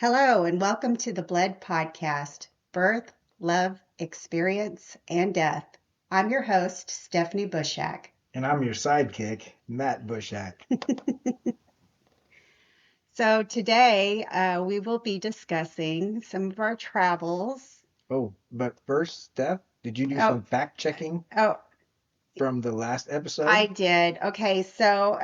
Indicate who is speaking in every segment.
Speaker 1: Hello, and welcome to the Bled podcast, Birth, Love, Experience, and Death. I'm your host, Stephanie Bushak.
Speaker 2: And I'm your sidekick, Matt Bushak.
Speaker 1: So today we will be discussing some of our travels.
Speaker 2: Oh, but first, Steph, did you do
Speaker 1: Oh,
Speaker 2: some fact checking
Speaker 1: oh,
Speaker 2: from the last
Speaker 1: I
Speaker 2: episode?
Speaker 1: did. Okay, so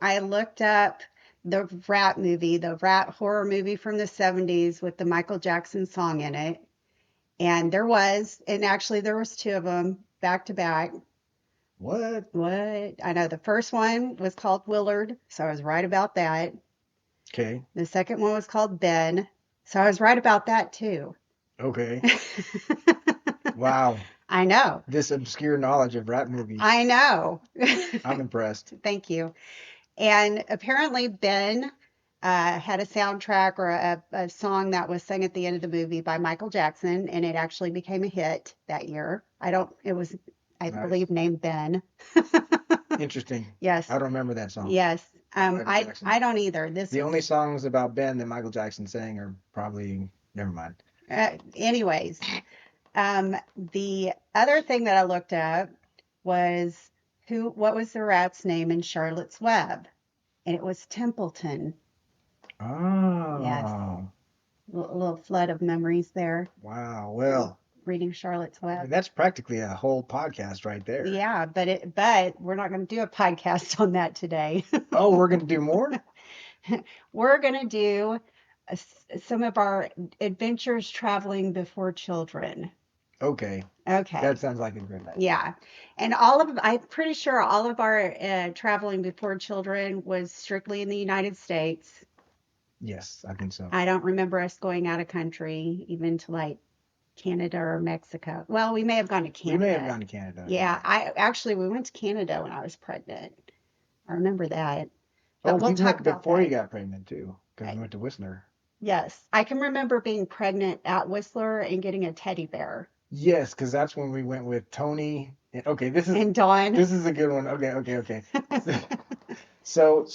Speaker 1: I looked up the rat movie, the rat horror movie from the 70s with the Michael Jackson song in it. And actually there was two of them back to back.
Speaker 2: What?
Speaker 1: What? I know the first one was called Willard, so I was right about that.
Speaker 2: Okay,
Speaker 1: The second one was called Ben, so I was right about that too.
Speaker 2: okay. Wow,
Speaker 1: I know.
Speaker 2: this obscure knowledge of rap movies.
Speaker 1: I know.
Speaker 2: I'm impressed.
Speaker 1: Thank you. And apparently Ben had a soundtrack or a song that was sung at the end of the movie by Michael Jackson, and it actually became a hit that year. It was, I
Speaker 2: Nice.
Speaker 1: believe, named Ben.
Speaker 2: Interesting.
Speaker 1: Yes,
Speaker 2: I don't remember that song
Speaker 1: yes.
Speaker 2: by Michael
Speaker 1: I
Speaker 2: Jackson.
Speaker 1: don't either. This
Speaker 2: The only songs about Ben that Michael Jackson sang are probably, never mind.
Speaker 1: anyways, the other thing that I looked up was what was the rat's name in Charlotte's Web? And it was Templeton. Yes,
Speaker 2: Oh,
Speaker 1: a little flood of memories there.
Speaker 2: wow.
Speaker 1: Re-
Speaker 2: Well,
Speaker 1: Reading Charlotte's
Speaker 2: I mean,
Speaker 1: Web.
Speaker 2: that's practically a whole podcast right there.
Speaker 1: Yeah, but we're not going to do a podcast on that today.
Speaker 2: Oh, we're going to do more?
Speaker 1: We're going to do some of our adventures traveling before children.
Speaker 2: Okay. That
Speaker 1: Okay.
Speaker 2: sounds like a great idea.
Speaker 1: Yeah. I'm pretty sure all of our traveling before children was strictly in the United States.
Speaker 2: Yes, I think so.
Speaker 1: I don't remember us going out of country, even to like Canada or Mexico. Well, we may have gone to
Speaker 2: We may have
Speaker 1: Canada.
Speaker 2: gone to Canada,
Speaker 1: Yeah,
Speaker 2: yeah.
Speaker 1: we went to Canada when I was pregnant. I remember that.
Speaker 2: Oh,
Speaker 1: But we'll
Speaker 2: we
Speaker 1: talk
Speaker 2: went
Speaker 1: about
Speaker 2: before you
Speaker 1: that.
Speaker 2: got pregnant too, because
Speaker 1: Uh,
Speaker 2: we went to Whistler.
Speaker 1: Yes, I can remember being pregnant at Whistler and getting a teddy bear.
Speaker 2: Yes, because that's when we went with Tony. Okay, this is
Speaker 1: And Dawn.
Speaker 2: this is a good one. Okay, okay, okay. So,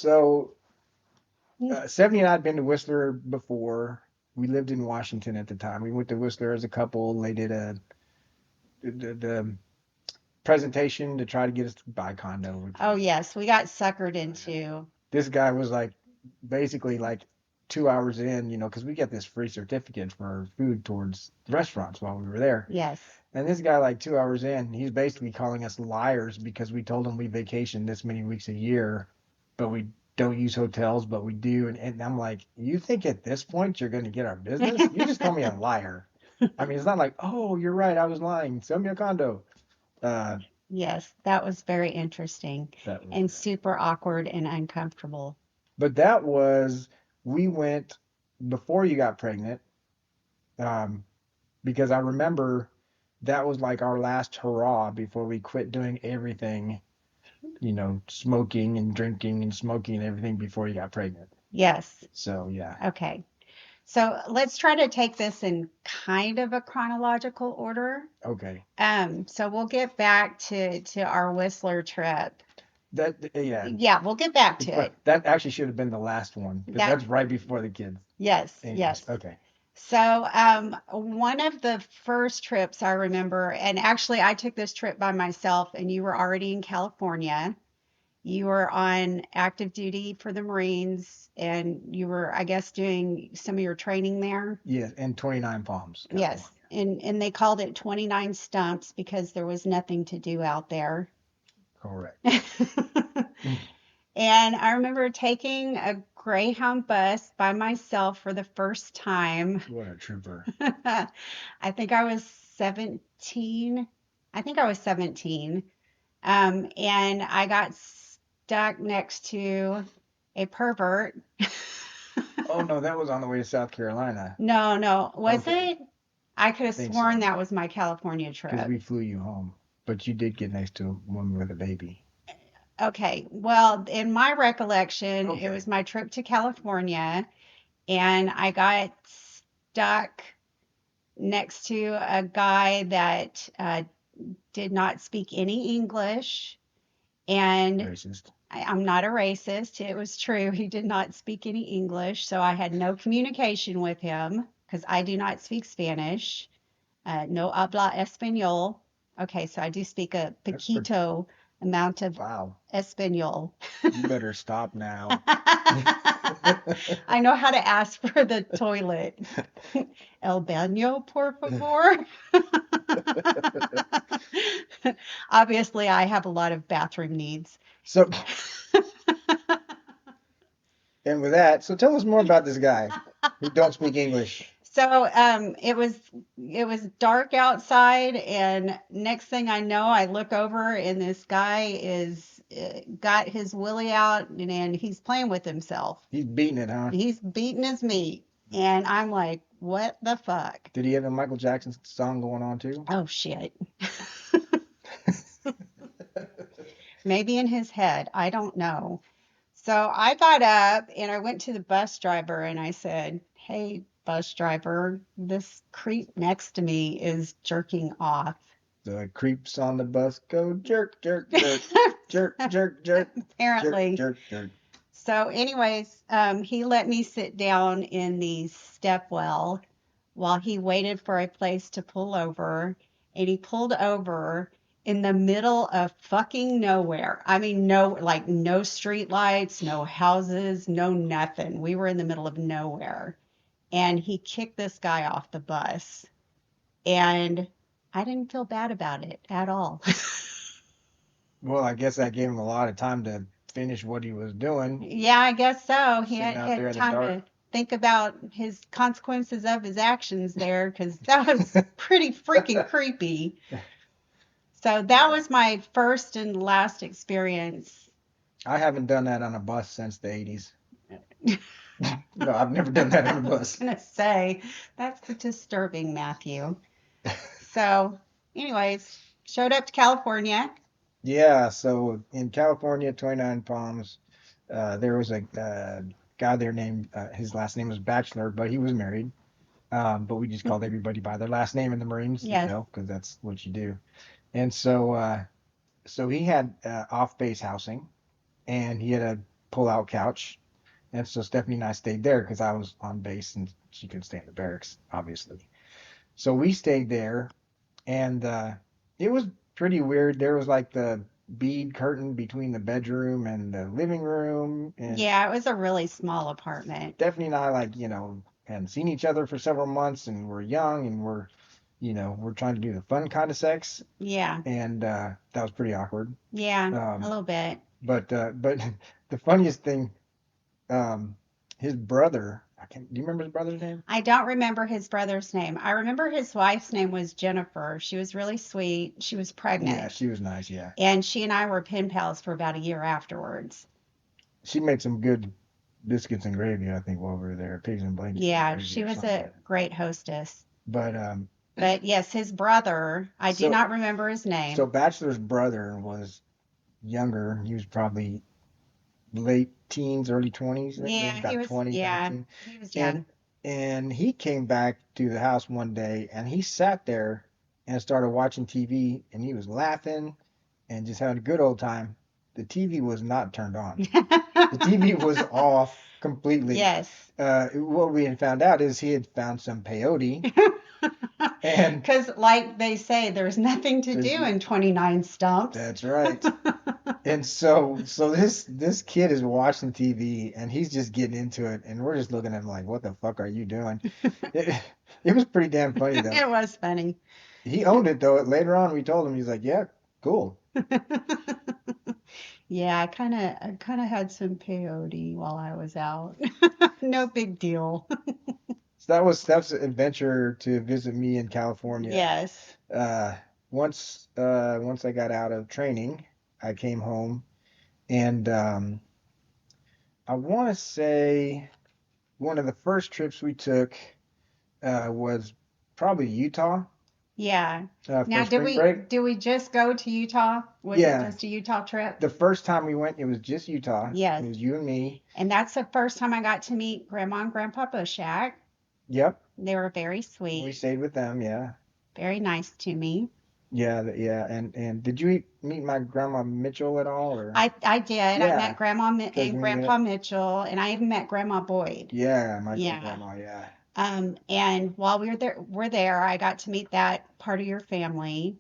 Speaker 2: Stephanie and I had been to Whistler before. We lived in Washington at the time. We went to Whistler as a couple. They did the presentation to try to get us to buy a condo, which
Speaker 1: Oh,
Speaker 2: was
Speaker 1: yes, we got suckered into.
Speaker 2: this guy was like basically like 2 hours in, because we get this free certificate for food towards restaurants while we were there.
Speaker 1: Yes.
Speaker 2: And this guy, like 2 hours in, he's basically calling us liars because we told him we vacation this many weeks a year, but we don't use hotels, but we do. And I'm like, you think at this point you're going to get our business? You just call me a liar. I mean, it's not like, oh, you're right, I was lying. Sell me a condo. Uh,
Speaker 1: Yes, that was very interesting
Speaker 2: that was
Speaker 1: and
Speaker 2: bad.
Speaker 1: super awkward and uncomfortable.
Speaker 2: But we went before you got pregnant, um, because I remember that was like our last hurrah before we quit doing everything, smoking and drinking and smoking and everything before you got pregnant.
Speaker 1: Yes.
Speaker 2: So yeah.
Speaker 1: Okay. So let's try to take this in kind of a chronological order.
Speaker 2: Okay.
Speaker 1: So we'll get back to our Whistler trip.
Speaker 2: Yeah.
Speaker 1: Yeah, we'll get back to it.
Speaker 2: That actually should have been the last one because
Speaker 1: That,
Speaker 2: that's right before the kids.
Speaker 1: yes,
Speaker 2: Anyways,
Speaker 1: yes.
Speaker 2: okay.
Speaker 1: So, one of the first trips I remember, and actually I took this trip by myself, and you were already in California. You were on active duty for the Marines, and you were, I guess, doing some of your training there.
Speaker 2: Yes, and 29 Palms,
Speaker 1: Yes,
Speaker 2: California.
Speaker 1: and they called it 29 stumps because there was nothing to do out there.
Speaker 2: Correct.
Speaker 1: And I remember taking a Greyhound bus by myself for the first time.
Speaker 2: What a trooper.
Speaker 1: I think I was 17. I think I was 17. And I got stuck next to a pervert.
Speaker 2: Oh no, that was on the way to South Carolina.
Speaker 1: No, no. Was
Speaker 2: Okay,
Speaker 1: it? I could
Speaker 2: I
Speaker 1: have
Speaker 2: think
Speaker 1: sworn
Speaker 2: so.
Speaker 1: that was my California
Speaker 2: Because
Speaker 1: trip.
Speaker 2: we flew you home, but you did get next to a woman with a baby.
Speaker 1: Okay. Well, in my recollection, it
Speaker 2: Okay.
Speaker 1: was my trip to California, and I got stuck next to a guy that did not speak any English. And
Speaker 2: Racist.
Speaker 1: I'm not a racist. It was true. He did not speak any English, so I had no communication with him because I do not speak Spanish. No habla español. Okay, so I do speak a
Speaker 2: That's pretty.
Speaker 1: poquito amount of
Speaker 2: Wow.
Speaker 1: español.
Speaker 2: You better stop now.
Speaker 1: I know how to ask for the toilet. El baño, por favor. Obviously, I have a lot of bathroom needs.
Speaker 2: So, and with that, so tell us more about this guy who don't speak English.
Speaker 1: So it was dark outside, and next thing I know, I look over and this guy is got his willy out and he's playing with himself.
Speaker 2: He's beating it, huh?
Speaker 1: He's beating his meat, and I'm like, what the fuck?
Speaker 2: Did he have a Michael Jackson song going on too?
Speaker 1: Oh shit. Maybe in his head, I don't know. So I got up and I went to the bus driver and I said, "Hey, bus driver, this creep next to me is jerking off."
Speaker 2: The creeps on the bus go jerk, jerk, jerk, jerk, jerk, jerk, jerk,
Speaker 1: Apparently.
Speaker 2: jerk, jerk.
Speaker 1: So, anyways, he let me sit down in the step well while he waited for a place to pull over. And he pulled over in the middle of fucking nowhere. I mean, no, like no street lights, no houses, no nothing. We were in the middle of nowhere. And he kicked this guy off the bus. And I didn't feel bad about it at all.
Speaker 2: Well, I guess that gave him a lot of time to finish what he was doing,
Speaker 1: Yeah, I guess so. He
Speaker 2: sitting out there
Speaker 1: had
Speaker 2: in the
Speaker 1: time
Speaker 2: dark.
Speaker 1: to think about his consequences of his actions there because that was pretty freaking creepy. So that
Speaker 2: Yeah.
Speaker 1: was my first and last experience.
Speaker 2: I haven't done that on a bus since the 80s. No, I've never done that on a
Speaker 1: I was
Speaker 2: bus.
Speaker 1: gonna say that's disturbing, Matthew. So, anyways, showed up to California.
Speaker 2: Yeah, so in California, 29 Palms, there was a guy there named, his last name was Bachelor, but he was married. But we just called everybody by their last name in the Marines,
Speaker 1: Yes.
Speaker 2: because that's what you do. And so he had off-base housing, and he had a pull-out couch. And so Stephanie and I stayed there because I was on base and she could stay in the barracks, obviously. So we stayed there, and it was pretty weird. There was like the bead curtain between the bedroom and the living room, and
Speaker 1: Yeah, it was a really small apartment.
Speaker 2: Stephanie and I, like, hadn't seen each other for several months, and we're young, and we're trying to do the fun kind of sex,
Speaker 1: Yeah,
Speaker 2: and that was pretty awkward.
Speaker 1: yeah, a
Speaker 2: Um,
Speaker 1: little bit.
Speaker 2: but the funniest thing, um, his brother, I can't, do you remember his brother's name?
Speaker 1: I don't remember his brother's name. I remember his wife's name was Jennifer. She was really sweet. She was
Speaker 2: Yeah,
Speaker 1: pregnant.
Speaker 2: she was nice. Yeah,
Speaker 1: And she and I were pen pals for about a year afterwards.
Speaker 2: she made some good biscuits and gravy, I think, while we were there. Pigs and blankets and
Speaker 1: Yeah,
Speaker 2: gravy
Speaker 1: she
Speaker 2: or
Speaker 1: was
Speaker 2: something.
Speaker 1: a great hostess.
Speaker 2: But
Speaker 1: But yes, his brother, I do
Speaker 2: so
Speaker 1: not remember his
Speaker 2: so
Speaker 1: name.
Speaker 2: Bachelor's brother was younger. He was probably late teens, early 20s,
Speaker 1: Yeah,
Speaker 2: maybe about 20,
Speaker 1: yeah,
Speaker 2: 19.
Speaker 1: he was
Speaker 2: And
Speaker 1: young.
Speaker 2: and he came back to the house one day and he sat there and started watching TV and he was laughing and just having a good old time. The TV was not turned on. The TV was off completely.
Speaker 1: Yes.
Speaker 2: What we had found out is he had found some peyote and
Speaker 1: Because, like they say, there's nothing to
Speaker 2: there's
Speaker 1: do in 29 stumps.
Speaker 2: that's right. And so this kid is watching TV and he's just getting into it, and we're just looking at him like, "What the fuck are you doing?" It, it was pretty damn funny though.
Speaker 1: It was funny.
Speaker 2: He owned it though. Later on, we told him, he's like, "Yeah, cool."
Speaker 1: Yeah, I kind of had some peyote while I was out. No big deal.
Speaker 2: So that was Steph's adventure to visit me in California.
Speaker 1: Yes.
Speaker 2: Uh, once I got out of training, I came home, and I want to say one of the first trips we took was probably Utah
Speaker 1: Yeah.
Speaker 2: for
Speaker 1: Now, did
Speaker 2: spring
Speaker 1: we
Speaker 2: break.
Speaker 1: did we just go to Utah? Was it
Speaker 2: Yeah,
Speaker 1: just a Utah trip?
Speaker 2: the first time we went, it was just Utah.
Speaker 1: Yes.
Speaker 2: It was you and me.
Speaker 1: And that's the first time I got to meet Grandma and Grandpa Bushak.
Speaker 2: Yep,
Speaker 1: They were very
Speaker 2: we
Speaker 1: sweet,
Speaker 2: stayed with them. Yeah,
Speaker 1: very nice to me.
Speaker 2: Yeah, yeah. And did you meet my grandma Mitchell at all, or?
Speaker 1: I did. I met
Speaker 2: Yeah,
Speaker 1: Grandma
Speaker 2: because
Speaker 1: and Grandpa Mitchell, and I even met Grandma Boyd.
Speaker 2: yeah, my great
Speaker 1: Yeah.
Speaker 2: grandma, yeah.
Speaker 1: And while we're there, I got to meet that part of your family.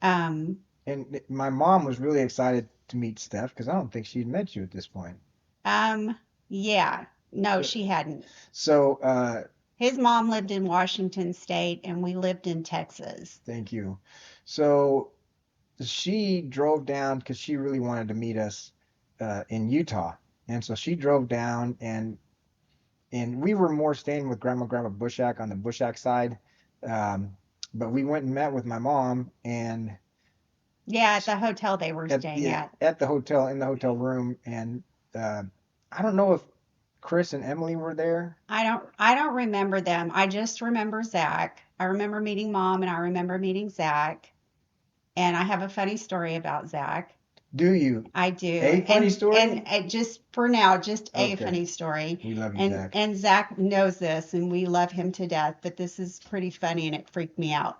Speaker 1: Um,
Speaker 2: And my mom was really excited to meet Steph because I don't think she'd met you at this point.
Speaker 1: um, yeah. No,
Speaker 2: So,
Speaker 1: she hadn't.
Speaker 2: so,
Speaker 1: His mom lived in Washington State, and we lived in Texas.
Speaker 2: thank you. So she drove down because she really wanted to meet us in Utah, and so she drove down, and we were more staying with Grandma Bushak on the Bushak side, um, but we went and met with my mom and
Speaker 1: Yeah, at the hotel they were
Speaker 2: at
Speaker 1: staying
Speaker 2: yeah
Speaker 1: at.
Speaker 2: at the hotel in the hotel room, and uh, I don't know if Chris and Emily were there.
Speaker 1: I don't remember them. I just remember Zach. I remember meeting Mom and I remember meeting Zach. And I have a funny story about Zach.
Speaker 2: Do you?
Speaker 1: I do.
Speaker 2: A funny
Speaker 1: And
Speaker 2: story?
Speaker 1: just for now, just a
Speaker 2: Okay,
Speaker 1: funny story.
Speaker 2: we love you,
Speaker 1: And
Speaker 2: Zach.
Speaker 1: and Zach knows this and we love him to death, but this is pretty funny and it freaked me out.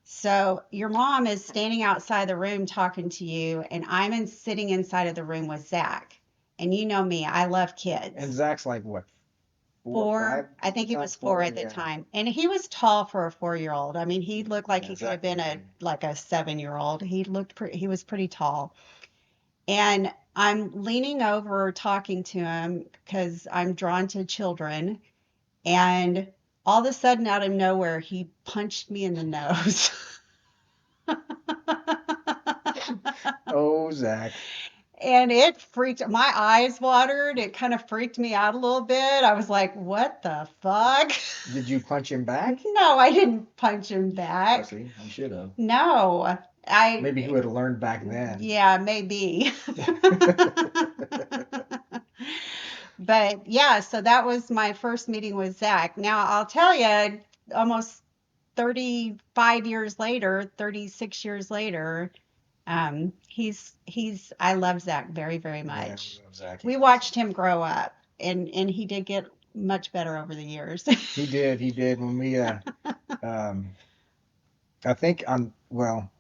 Speaker 1: So your mom is standing outside the room talking to you, and sitting inside of the room with Zach. And you know me, I love
Speaker 2: And
Speaker 1: kids.
Speaker 2: Zach's like what, 4 or 5
Speaker 1: I
Speaker 2: at the
Speaker 1: think he
Speaker 2: time?
Speaker 1: was 4
Speaker 2: Four,
Speaker 1: at the
Speaker 2: yeah.
Speaker 1: time. And he was tall for a 4-year-old. I mean, he looked like
Speaker 2: Yeah,
Speaker 1: he could have
Speaker 2: Zach
Speaker 1: been
Speaker 2: was
Speaker 1: a
Speaker 2: big.
Speaker 1: like a 7-year-old. He was pretty tall. And I'm leaning over talking to him because I'm drawn to children. And all of a sudden, out of nowhere, he punched me in the nose.
Speaker 2: Oh, Zach.
Speaker 1: And it freaked, my eyes watered. It kind of freaked me out a little bit. I was like, what the fuck?
Speaker 2: Did you punch him back?
Speaker 1: No, I didn't punch him
Speaker 2: Oh,
Speaker 1: back.
Speaker 2: see, you should have.
Speaker 1: No,
Speaker 2: Maybe he would have learned back then.
Speaker 1: yeah, maybe. But yeah, so that was my first meeting with Zach. Now, I'll tell you, almost 35 years later, 36 years later, I love Zach very, very
Speaker 2: Yeah, we
Speaker 1: much.
Speaker 2: love Zach.
Speaker 1: We
Speaker 2: He's awesome.
Speaker 1: watched him grow up, and he did get much better over the years.
Speaker 2: He did. He did. When we, um, I think well,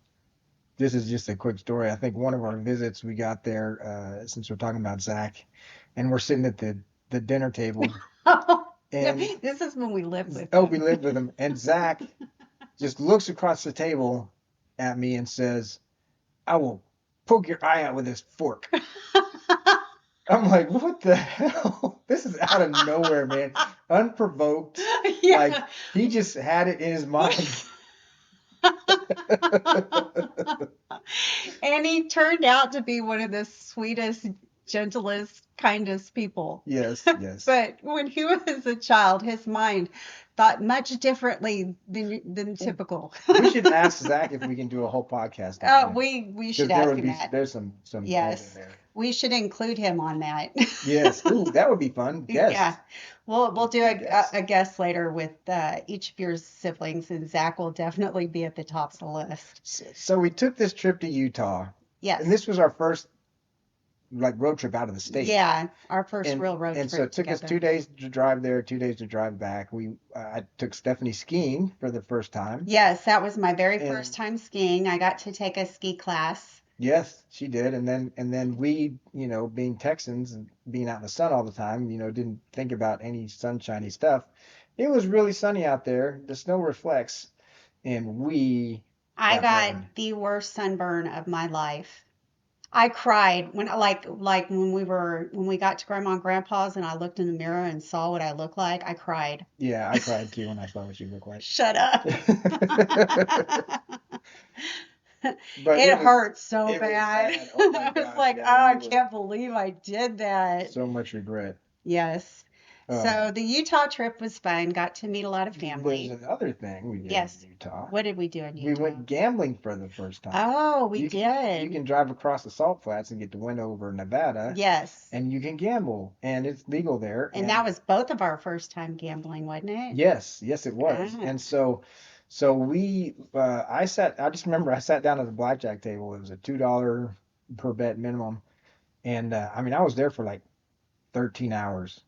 Speaker 2: this is just a quick story. I think one of our visits we got there, since we're talking about Zach, and we're sitting at the dinner table, and
Speaker 1: This is when we lived with
Speaker 2: oh, we
Speaker 1: him.
Speaker 2: lived with him, and Zach just looks across the table at me and says, "I will poke your eye out with this fork." I'm like, what the hell? This is out of nowhere, man. Unprovoked. Like
Speaker 1: Yeah.
Speaker 2: he just had it in his mind.
Speaker 1: And he turned out to be one of the sweetest, gentlest, kindest people.
Speaker 2: Yes, yes.
Speaker 1: But when he was a child, his mind thought much differently than typical.
Speaker 2: We should ask Zach if we can do a whole podcast on him
Speaker 1: We should
Speaker 2: because there
Speaker 1: ask
Speaker 2: would
Speaker 1: him
Speaker 2: be
Speaker 1: that.
Speaker 2: there's some gold in
Speaker 1: Yes,
Speaker 2: there.
Speaker 1: we should include him on that.
Speaker 2: Yes. Ooh, that would be fun.
Speaker 1: Yeah,
Speaker 2: Guest.
Speaker 1: we'll
Speaker 2: Let's
Speaker 1: do
Speaker 2: do guest.
Speaker 1: a guest later with each of your siblings, and Zach will definitely be at the top of the list.
Speaker 2: So we took this trip to Utah, and
Speaker 1: Yes.
Speaker 2: this was our first like road trip out of the state.
Speaker 1: Yeah, our first
Speaker 2: and
Speaker 1: real road
Speaker 2: and so
Speaker 1: trip
Speaker 2: it took us
Speaker 1: together.
Speaker 2: 2 days to drive there, 2 days to drive back. I took Stephanie skiing for the first time,
Speaker 1: Yes, that was my very first
Speaker 2: and
Speaker 1: time skiing. I got to take a ski class.
Speaker 2: yes, she did. And then we, being Texans and being out in the sun all the time, didn't think about any sunshiny stuff. It was really sunny out there. The snow reflects, and we
Speaker 1: I
Speaker 2: got burned.
Speaker 1: got the worst sunburn of my life. I cried when like when we got to Grandma and Grandpa's and I looked in the mirror and saw what I looked like. I cried.
Speaker 2: Yeah, I cried too when I saw what she looked like.
Speaker 1: Shut up.
Speaker 2: But
Speaker 1: It hurt so
Speaker 2: it was
Speaker 1: bad.
Speaker 2: bad. Oh my
Speaker 1: I was
Speaker 2: gosh,
Speaker 1: like, oh,
Speaker 2: yeah,
Speaker 1: I
Speaker 2: we were
Speaker 1: can't believe I did that.
Speaker 2: so much regret.
Speaker 1: Yes.
Speaker 2: Um,
Speaker 1: So the Utah trip was fun. Got to meet a lot of
Speaker 2: there's
Speaker 1: family.
Speaker 2: another thing we did in
Speaker 1: Yes.
Speaker 2: Utah.
Speaker 1: What did we do in
Speaker 2: We
Speaker 1: Utah?
Speaker 2: went gambling for the first time.
Speaker 1: Oh, we
Speaker 2: You
Speaker 1: did.
Speaker 2: can drive across the Salt Flats and get to Wendover, Nevada,
Speaker 1: Yes.
Speaker 2: and you can gamble, and it's legal there.
Speaker 1: And that
Speaker 2: And
Speaker 1: was both of our first time gambling, wasn't it?
Speaker 2: yes, yes, it was.
Speaker 1: Ah.
Speaker 2: And so I just remember I sat down at the blackjack table. It was a $2 per bet minimum, and I mean I was there for like 13 hours,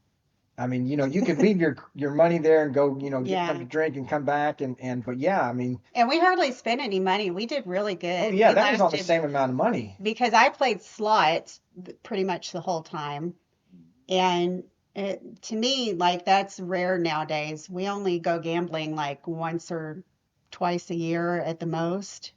Speaker 2: I mean, you could leave your money there and go, get
Speaker 1: Yeah.
Speaker 2: something to drink and come back but yeah, I mean,
Speaker 1: And we hardly spent any money. We did really
Speaker 2: oh
Speaker 1: good.
Speaker 2: yeah,
Speaker 1: We
Speaker 2: that was on the
Speaker 1: lasted
Speaker 2: same amount of money.
Speaker 1: because I played slots pretty much the whole time. And to me, like that's rare nowadays. We only go gambling like once or twice a year at the most.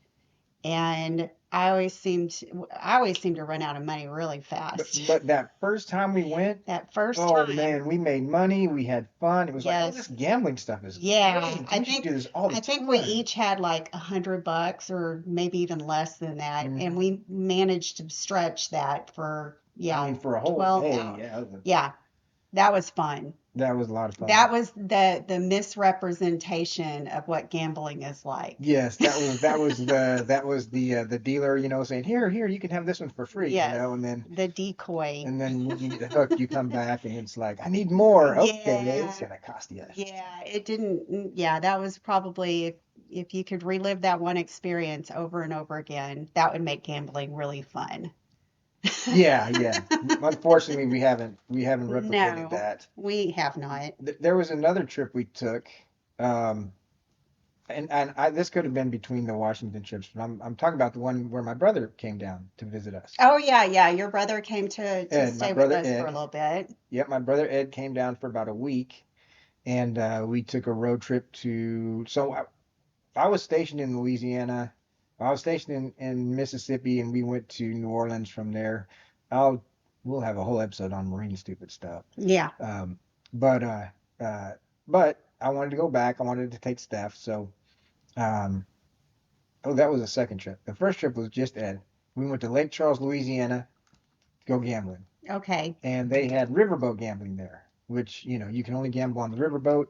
Speaker 1: And I always seem to run out of money really
Speaker 2: But
Speaker 1: fast.
Speaker 2: but that first time we went,
Speaker 1: That first
Speaker 2: oh
Speaker 1: time,
Speaker 2: man, we made money, we had fun. It was like, oh, this
Speaker 1: yes.
Speaker 2: gambling stuff is
Speaker 1: Yeah,
Speaker 2: great. We should do this all the
Speaker 1: I think we
Speaker 2: time.
Speaker 1: each had like $100 or maybe even less than that, and
Speaker 2: Hmm.
Speaker 1: we managed to stretch that for
Speaker 2: I
Speaker 1: yeah,
Speaker 2: mean, for a whole
Speaker 1: 12
Speaker 2: day,
Speaker 1: hours.
Speaker 2: yeah,
Speaker 1: Yeah, that was fun.
Speaker 2: that was a lot of fun.
Speaker 1: That was the misrepresentation of what gambling is like.
Speaker 2: Yes, that was the dealer, saying, here, you can have this one for free,
Speaker 1: Yes,
Speaker 2: and then
Speaker 1: the decoy.
Speaker 2: and then when you get hooked, you come back and it's like, I need more. Okay, it's
Speaker 1: Yeah,
Speaker 2: gonna cost you.
Speaker 1: yeah, it didn't. Yeah, that was probably if you could relive that one experience over and over again, that would make gambling really fun.
Speaker 2: Yeah, yeah. Unfortunately, we haven't replicated
Speaker 1: No,
Speaker 2: that.
Speaker 1: we have not.
Speaker 2: There was another trip we took, um, and this could have been between the Washington trips, but I'm talking about the one where my brother came down to visit us.
Speaker 1: Oh yeah, yeah. Your brother came to
Speaker 2: Ed, my
Speaker 1: stay with
Speaker 2: brother
Speaker 1: us for a
Speaker 2: Ed.
Speaker 1: little bit.
Speaker 2: Yep, my brother Ed came down for about a week, and we took a road trip to. So I was stationed in Louisiana. I was stationed in Mississippi, and we went to New Orleans from there. I'll we'll have a whole episode on marine stupid stuff.
Speaker 1: Yeah.
Speaker 2: Um, but but I wanted to go back. I wanted to take Steph. So um, oh, that was a second trip. The first trip was just Ed. We went to Lake Charles, Louisiana, to go gambling,
Speaker 1: Okay.
Speaker 2: and they had riverboat gambling there, which you can only gamble on the riverboat.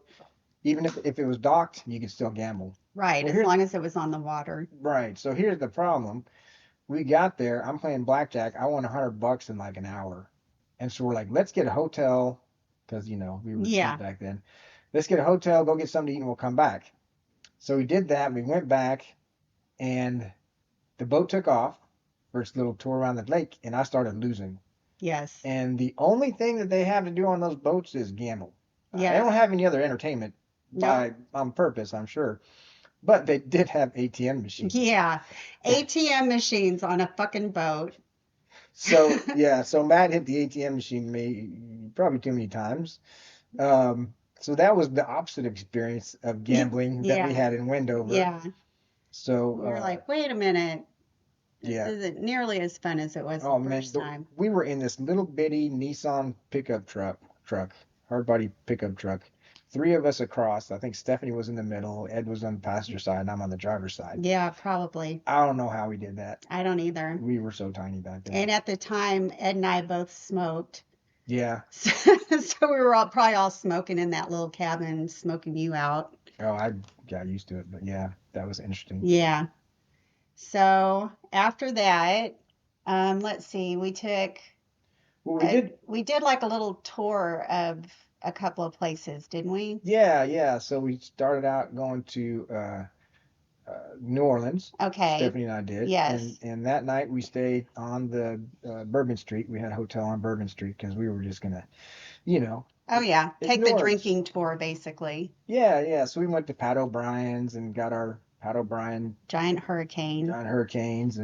Speaker 2: Even if it was docked, you could still gamble.
Speaker 1: Right,
Speaker 2: Well,
Speaker 1: as
Speaker 2: here's
Speaker 1: long as it was on the water.
Speaker 2: right. So here's the problem. We got there. I'm playing blackjack. I won $100 in like an hour, and so we're like, let's get a hotel because we were cheap
Speaker 1: Yeah.
Speaker 2: back then. Let's get a hotel, go get something to eat, and we'll come back. So we did that. We went back, and the boat took off for its little tour around the lake, and I started losing.
Speaker 1: Yes.
Speaker 2: And the only thing that they have to do on those boats is gamble. They don't
Speaker 1: Yes.
Speaker 2: have any other entertainment
Speaker 1: Nope.
Speaker 2: by on purpose, I'm sure, but they did have ATM machines.
Speaker 1: Yeah. ATM machines on a fucking boat.
Speaker 2: So yeah, so Matt hit the ATM machine probably too many times. So that was the opposite experience of gambling that we
Speaker 1: Yeah.
Speaker 2: had in Wendover.
Speaker 1: Yeah.
Speaker 2: So
Speaker 1: You're like, wait a minute. This
Speaker 2: yeah,
Speaker 1: isn't nearly as fun as it was the
Speaker 2: oh man,
Speaker 1: first time.
Speaker 2: we were in this little bitty Nissan pickup truck, hard body pickup truck. Three of us across. I think Stephanie was in the middle, Ed was on the passenger side, and I'm on the driver's side.
Speaker 1: Yeah, probably.
Speaker 2: I don't know how we did that.
Speaker 1: I don't either.
Speaker 2: We were so tiny back then.
Speaker 1: And at the time, Ed and I both smoked.
Speaker 2: Yeah.
Speaker 1: So, so we were probably all smoking in that little cabin, smoking you out.
Speaker 2: Oh, I got used to it, but yeah, that was interesting.
Speaker 1: Yeah. So after that, let's see,
Speaker 2: Well, we did.
Speaker 1: we did like a little tour of a couple of places, didn't we?
Speaker 2: Yeah, yeah. So we started out going to New Orleans.
Speaker 1: Okay.
Speaker 2: Stephanie and I did, and
Speaker 1: Yes.
Speaker 2: and that night we stayed on the Bourbon Street. We had a hotel on Bourbon Street because we were just gonna, you know,
Speaker 1: Oh yeah.
Speaker 2: it's
Speaker 1: Take
Speaker 2: New
Speaker 1: the
Speaker 2: Orleans.
Speaker 1: drinking tour basically.
Speaker 2: Yeah, yeah. So we went to Pat O'Brien's and got our Pat O'Brien
Speaker 1: Giant hurricane.
Speaker 2: Giant Hurricanes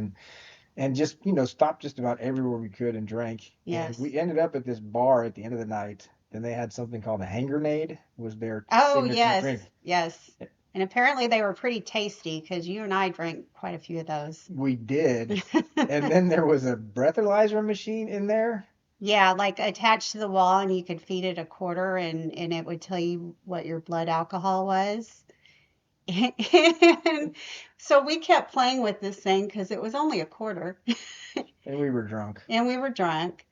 Speaker 2: and just stopped just about everywhere we could and drank. And
Speaker 1: Yes.
Speaker 2: we ended up at this bar at the end of the night. Then they had something called a Hangerade was their
Speaker 1: Oh
Speaker 2: signature
Speaker 1: yes.
Speaker 2: drink.
Speaker 1: Yes. And apparently they were pretty tasty because you and I drank quite a few of those.
Speaker 2: We did. And then there was a breathalyzer machine in there.
Speaker 1: Yeah, like attached to the wall, and you could feed it a quarter, and it would tell you what your blood alcohol was. And so we kept playing with this thing because it was only a quarter,
Speaker 2: And we were drunk.
Speaker 1: and we were drunk,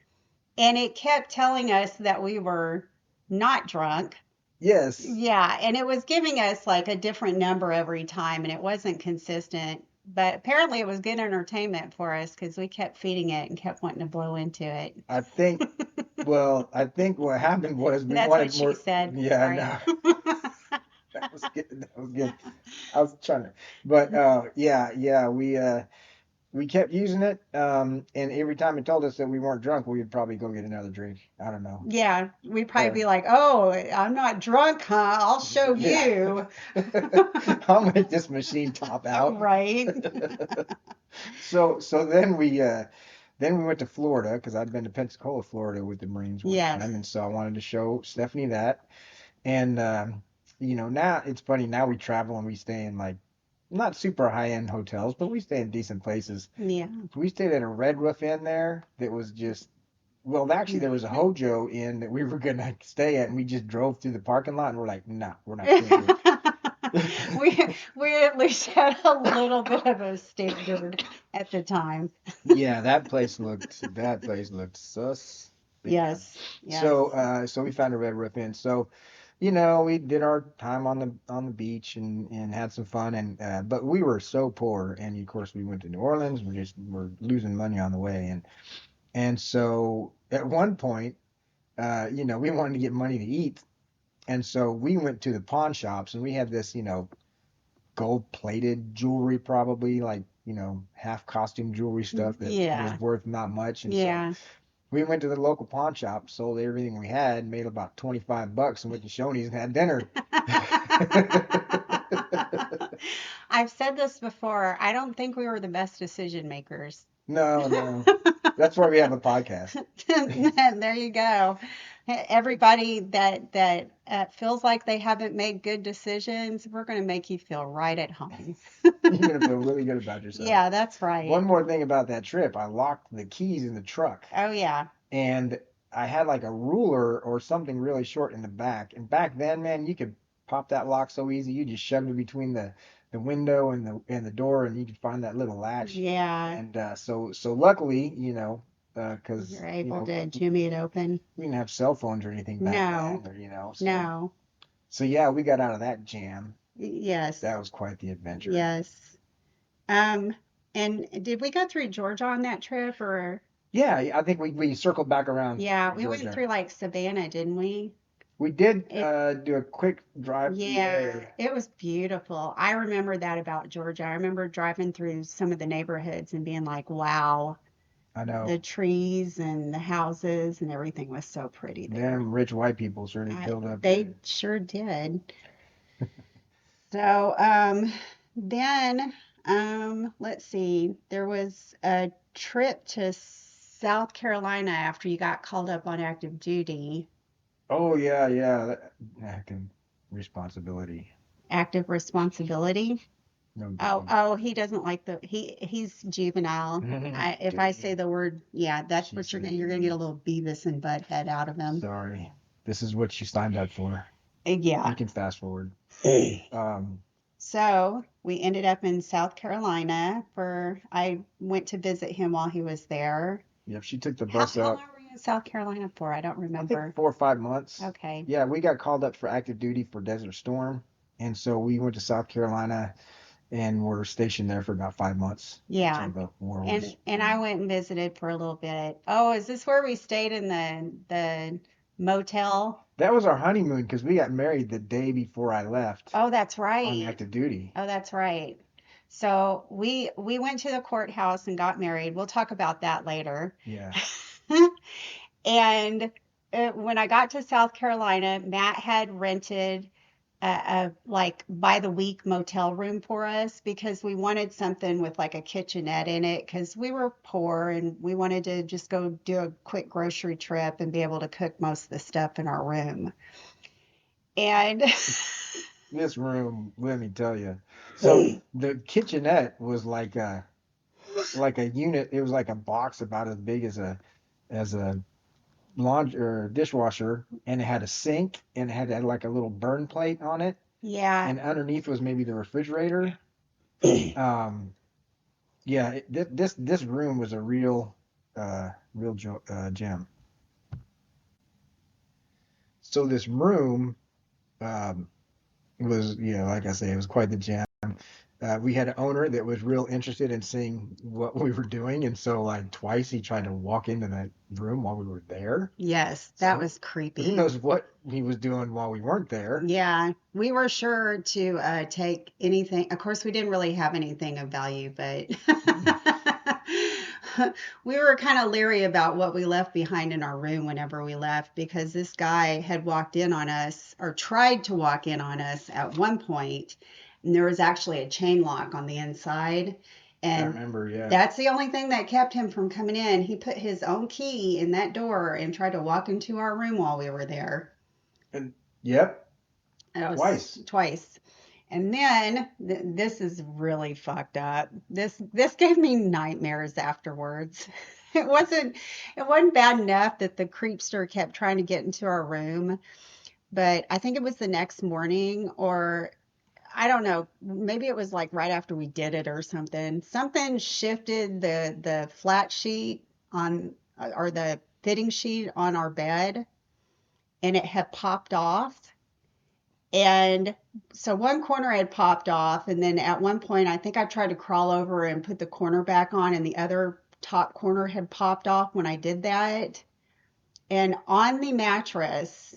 Speaker 1: and it kept telling us that we were not drunk.
Speaker 2: Yes.
Speaker 1: Yeah, and it was giving us like a different number every time, and it wasn't consistent. But apparently, it was good entertainment for us because we kept feeding it and kept wanting to blow into it.
Speaker 2: I think, I think what happened was we
Speaker 1: That's what
Speaker 2: wanted
Speaker 1: she
Speaker 2: more.
Speaker 1: said.
Speaker 2: Yeah,
Speaker 1: Sorry.
Speaker 2: no, that was good. That was good. I was trying to, but yeah, yeah, we kept using it, and every time it told us that we weren't drunk, we would probably go get another drink. I don't know.
Speaker 1: Yeah, we'd probably
Speaker 2: Uh,
Speaker 1: be like, "Oh, I'm not drunk, huh? I'll show
Speaker 2: yeah.
Speaker 1: you."
Speaker 2: I'll make this machine top out.
Speaker 1: Right?
Speaker 2: So then we went to Florida because I'd been to Pensacola, Florida with the Marines one
Speaker 1: Yes.
Speaker 2: time, and so I wanted to show Stephanie that. And now it's funny. Now we travel and we stay in like not super high end hotels, but we stay in decent places.
Speaker 1: Yeah.
Speaker 2: We stayed at a Red Roof Inn there that was just well, actually there was a Hojo Inn that we were gonna stay at, and we just drove through the parking lot and we're like, no, we're not staying here.
Speaker 1: We at least had a little bit of a standard at the time.
Speaker 2: Yeah, that place looked sus bad.
Speaker 1: Yes. Yes.
Speaker 2: So we found a Red Roof Inn. So, we did our time on the beach and had some fun but we were so poor and of course we went to New Orleans. We're losing money on the way and so at one point, we wanted to get money to eat. And so we went to the pawn shops and we had this, gold plated jewelry, probably like, half costume jewelry stuff that was
Speaker 1: Yeah.
Speaker 2: worth not much. And so
Speaker 1: Yeah.
Speaker 2: we went to the local pawn shop, sold everything we had, made about $25 and went to Shoney's and had dinner.
Speaker 1: I've said this before. I don't think we were the best decision makers.
Speaker 2: No, no. That's why we have a podcast.
Speaker 1: There you go. Everybody that feels like they haven't made good decisions, we're going to make you feel right at home.
Speaker 2: You're gonna feel really good about yourself.
Speaker 1: Yeah, that's right.
Speaker 2: One more thing about that trip, I locked the keys in the truck.
Speaker 1: Oh yeah.
Speaker 2: And I had like a ruler or something really short in the back. And back then, man, you could pop that lock so easy. You just shoved it between the window and the door, and you could find that little latch.
Speaker 1: Yeah.
Speaker 2: And so luckily, because
Speaker 1: You're able to jimmy it open.
Speaker 2: we didn't have cell phones or anything back
Speaker 1: No.
Speaker 2: then, or so
Speaker 1: No.
Speaker 2: so yeah, we got out of that jam.
Speaker 1: Yes.
Speaker 2: That was quite the adventure.
Speaker 1: Yes. Um, and did we go through Georgia on that trip or?
Speaker 2: Yeah, I think we circled back around
Speaker 1: Yeah, we went
Speaker 2: Georgia.
Speaker 1: through like Savannah, didn't we?
Speaker 2: We did
Speaker 1: It,
Speaker 2: do a quick drive through
Speaker 1: yeah,
Speaker 2: there.
Speaker 1: it was beautiful. I remember that about Georgia. I remember driving through some of the neighborhoods and being like, wow,
Speaker 2: I
Speaker 1: the
Speaker 2: know.
Speaker 1: trees and the houses and everything was so pretty there.
Speaker 2: Them rich white people certainly filled up
Speaker 1: They
Speaker 2: there.
Speaker 1: sure did. So, then, let's see, there was a trip to South Carolina after you got called up on active duty.
Speaker 2: Oh yeah, yeah. Acting responsibility.
Speaker 1: Active responsibility.
Speaker 2: No
Speaker 1: Oh,
Speaker 2: duty.
Speaker 1: oh, he doesn't like he's juvenile. If I say
Speaker 2: Duty.
Speaker 1: the word, yeah, that's
Speaker 2: She
Speaker 1: what
Speaker 2: said
Speaker 1: you're gonna get a
Speaker 2: duty.
Speaker 1: little Beavis and Butthead out of him.
Speaker 2: Sorry. This is what you signed up for. You
Speaker 1: Yeah.
Speaker 2: can fast forward. Um,
Speaker 1: So we ended up in South Carolina I went to visit him while he was there.
Speaker 2: yep, she took the
Speaker 1: How
Speaker 2: bus
Speaker 1: how
Speaker 2: up.
Speaker 1: long were you in South Carolina for? I don't
Speaker 2: I think
Speaker 1: remember.
Speaker 2: 4 or 5 months.
Speaker 1: Okay.
Speaker 2: Yeah, we got called up for active duty for Desert Storm, and so we went to South Carolina and were stationed there for about 5 months until
Speaker 1: Yeah.
Speaker 2: the war
Speaker 1: And
Speaker 2: was
Speaker 1: and I
Speaker 2: done.
Speaker 1: went and visited for a little bit. Oh, is this where we stayed in the motel?
Speaker 2: That was our honeymoon because we got married the day before I left
Speaker 1: Oh, that's
Speaker 2: on
Speaker 1: right.
Speaker 2: active duty.
Speaker 1: Oh, that's right. So we went to the courthouse and got married. We'll talk about that later.
Speaker 2: Yeah.
Speaker 1: And when I got to South Carolina, Matt had rented a like by the week motel room for us because we wanted something with like a kitchenette in it because we were poor and we wanted to just go do a quick grocery trip and be able to cook most of the stuff in our room. And
Speaker 2: This room, let me tell you. So the kitchenette was like a unit. It was like a box about as big as a laundry or dishwasher, and it had a sink and it had like a little burn plate on it,
Speaker 1: yeah,
Speaker 2: and underneath was maybe the refrigerator. Um, yeah, this room was a real gem. So this room um, was, like I say, it was quite the gem. We had an owner that was real interested in seeing what we were doing, and so like twice he tried to walk into that room while we were there.
Speaker 1: yes, that
Speaker 2: So
Speaker 1: was
Speaker 2: who
Speaker 1: creepy.
Speaker 2: knows what he was doing while we weren't there?
Speaker 1: Yeah, we were sure to take anything. Of course, we didn't really have anything of value, but we were kind of leery about what we left behind in our room whenever we left because this guy had walked in on us or tried to walk in on us at one point, and there was actually a chain lock on the inside,
Speaker 2: I
Speaker 1: and
Speaker 2: remember, yeah.
Speaker 1: that's the only thing that kept him from coming in. He put his own key in that door and tried to walk into our room while we were there.
Speaker 2: And yep,
Speaker 1: That was
Speaker 2: twice.
Speaker 1: twice. And then this is really fucked up. This gave me nightmares afterwards. It wasn't bad enough that the creepster kept trying to get into our room, but I think it was the next morning or I don't know, maybe it was like right after we did it or something. Something shifted the flat sheet on or the fitting sheet on our bed and it had popped off. And so one corner had popped off, and then at one point, I think I tried to crawl over and put the corner back on, and the other top corner had popped off when I did that. And on the mattress,